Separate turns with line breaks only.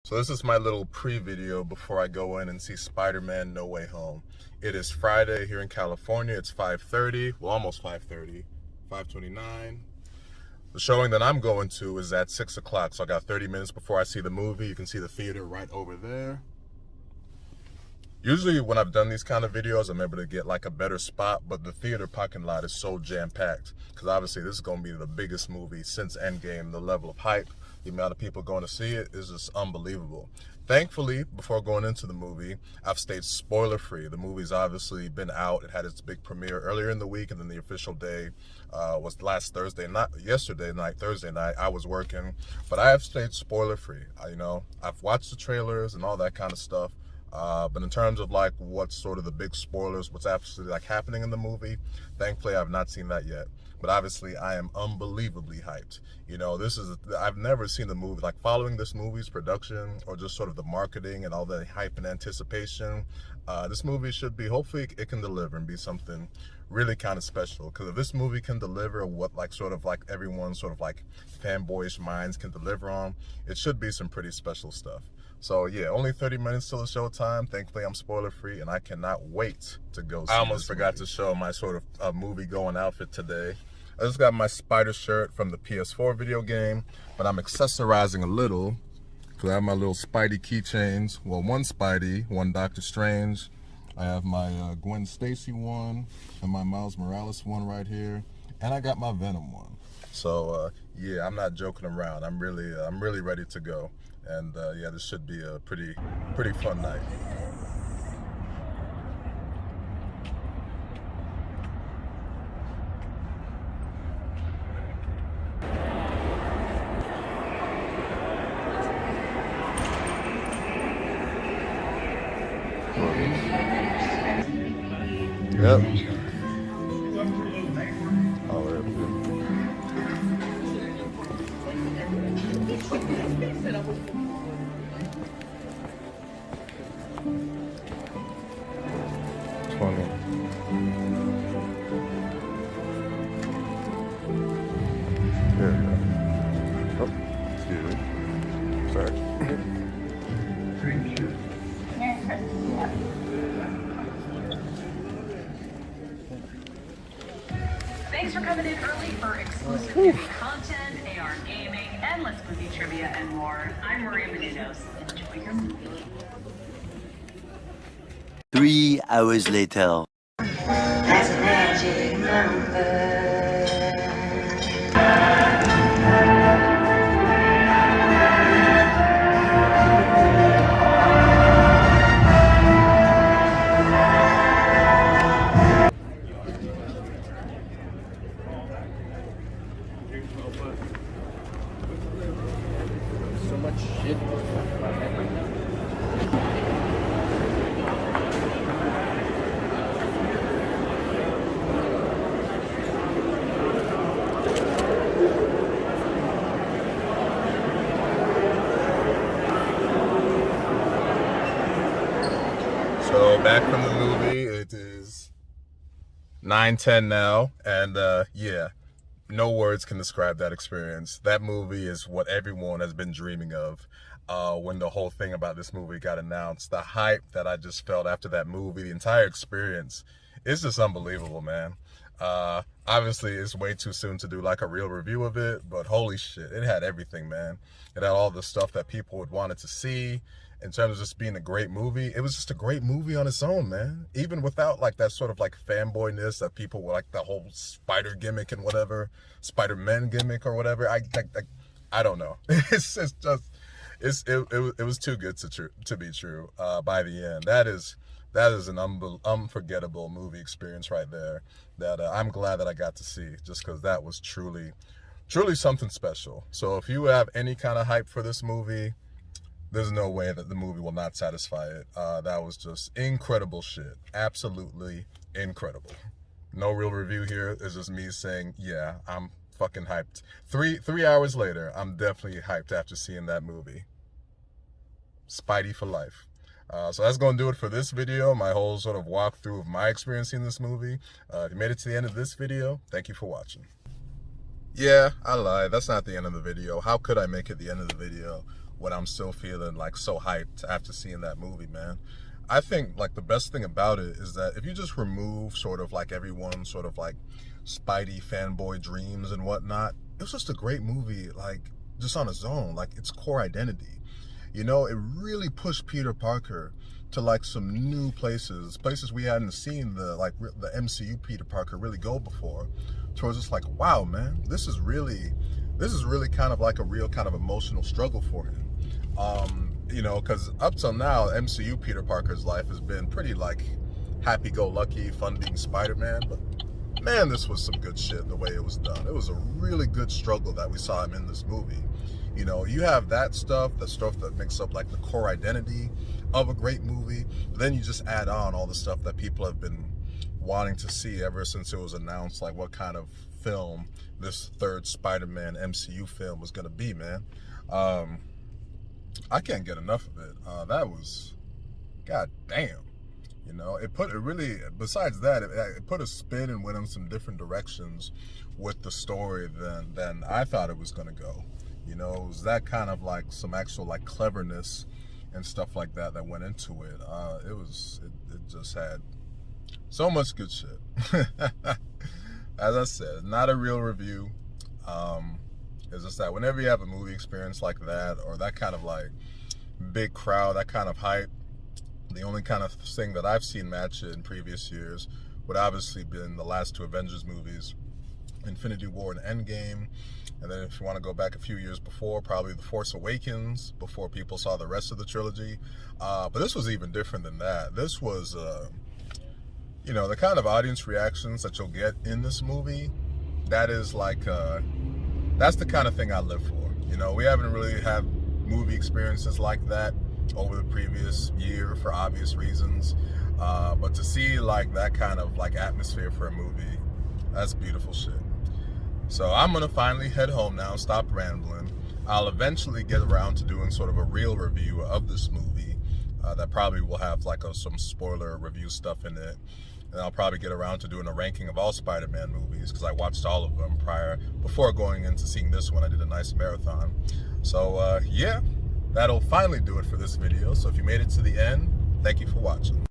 So this is my little pre-video before I go in and see Spider-Man No Way Home. It is Friday here in California. It's 5:30, well almost 5:30, 5:29. The showing that I'm going to is at 6 o'clock, so I got 30 minutes before I see the movie. You can see the theater right over there. Usually when I've done these kind of videos, I'm able to get like a better spot, but the theater parking lot is so jam-packed because obviously this is going to be the biggest movie since Endgame. The level of hype, the amount of people going to see it is just unbelievable. Thankfully, before going into the movie, I've stayed spoiler-free. The movie's obviously been out. It had its big premiere earlier in the week, and then the official day was last Thursday, not yesterday night, Thursday night. I was working, but I have stayed spoiler-free. I've watched the trailers and all that kind of stuff. But in terms of like what's sort of the big spoilers, what's actually like happening in the movie, thankfully I've not seen that yet. But obviously I am unbelievably hyped. I've never seen the movie, like following this movie's production or just sort of the marketing and all the hype and anticipation. This movie should be, hopefully it can deliver and be something really kind of special. Because if this movie can deliver what like sort of like everyone's sort of like fanboyish minds can deliver on, it should be some pretty special stuff. So yeah, only 30 minutes till the showtime. Thankfully, I'm spoiler free, and I cannot wait to go see. I almost forgot to show my sort of movie going outfit today. I just got my Spider shirt from the PS4 video game, but I'm accessorizing a little because I have my little Spidey keychains. Well, one Spidey, one Doctor Strange. I have my Gwen Stacy one and my Miles Morales one right here, and I got my Venom one. So yeah, I'm not joking around. I'm really ready to go. And yeah, this should be a pretty fun night. Yep. There we go. Oh, excuse me. Sorry.
Thanks for coming in early for exclusive movie content, AR gaming, endless movie trivia, and more. I'm Maria Menounos. Enjoy your movie.
3 hours later.
That's a magic number.
So much shit.
So back from the movie, it is 9:10 now, and yeah, no words can describe that experience. That movie is what everyone has been dreaming of. When the whole thing about this movie got announced, the hype that I just felt after that movie, the entire experience, it's just unbelievable, man. Obviously, it's way too soon to do like a real review of it, but holy shit, it had everything, man. It had all the stuff that people would wanted to see. In terms of just being a great movie, it was just a great movie on its own, man. Even without like that sort of like fanboyness that people were like the whole spider gimmick and whatever, Spider-Man gimmick or whatever. I don't know. It was too good to be true. By the end, that is an unforgettable movie experience right there. That I'm glad that I got to see, just because that was truly something special. So if you have any kind of hype for this movie, there's no way that the movie will not satisfy it. That was just incredible shit. Absolutely incredible. No real review here. It's just me saying, yeah, I'm fucking hyped. Three hours later, I'm definitely hyped after seeing that movie. Spidey for life. So that's going to do it for this video, my whole sort of walkthrough of my experience in this movie. If you made it to the end of this video, thank you for watching. Yeah, I lied. That's not the end of the video. How could I make it the end of the video? when I'm still feeling like so hyped after seeing that movie, man. I think like the best thing about it is that if you just remove sort of like everyone's sort of like Spidey fanboy dreams and whatnot, it was just a great movie, like just on its own, like its core identity. You know, it really pushed Peter Parker to like some new places we hadn't seen the MCU Peter Parker really go before. Towards just like, wow, man, this is really kind of like a real kind of emotional struggle for him. You know, because up till now, MCU Peter Parker's life has been pretty like happy-go-lucky, fun being Spider-Man, but man, this was some good shit the way it was done. It was a really good struggle that we saw him in this movie. You know, you have that stuff that makes up like the core identity of a great movie, but then you just add on all the stuff that people have been wanting to see ever since it was announced, like what kind of film this third Spider-Man MCU film was gonna be, man. I can't get enough of it. That was, god damn. You know, it really, besides that, it put a spin and went in some different directions with the story than I thought it was gonna go. You know, it was that kind of like some actual like cleverness and stuff like that went into it. It just had so much good shit. As I said, not a real review. It's just that whenever you have a movie experience like that, or that kind of like big crowd, that kind of hype, the only kind of thing that I've seen match it in previous years would obviously been the last two Avengers movies, Infinity War and Endgame. And then if you want to go back a few years before, probably The Force Awakens, before people saw the rest of the trilogy. But this was even different than that. This was, you know, the kind of audience reactions that you'll get in this movie, that is like, that's the kind of thing I live for. You know, we haven't really had movie experiences like that over the previous year for obvious reasons. But to see like that kind of like atmosphere for a movie, that's beautiful shit. So I'm gonna finally head home now, stop rambling. I'll eventually get around to doing sort of a real review of this movie that probably will have like some spoiler review stuff in it. And I'll probably get around to doing a ranking of all Spider-Man movies, because I watched all of them before going into seeing this one. I did a nice marathon. So yeah, that'll finally do it for this video. So if you made it to the end, thank you for watching.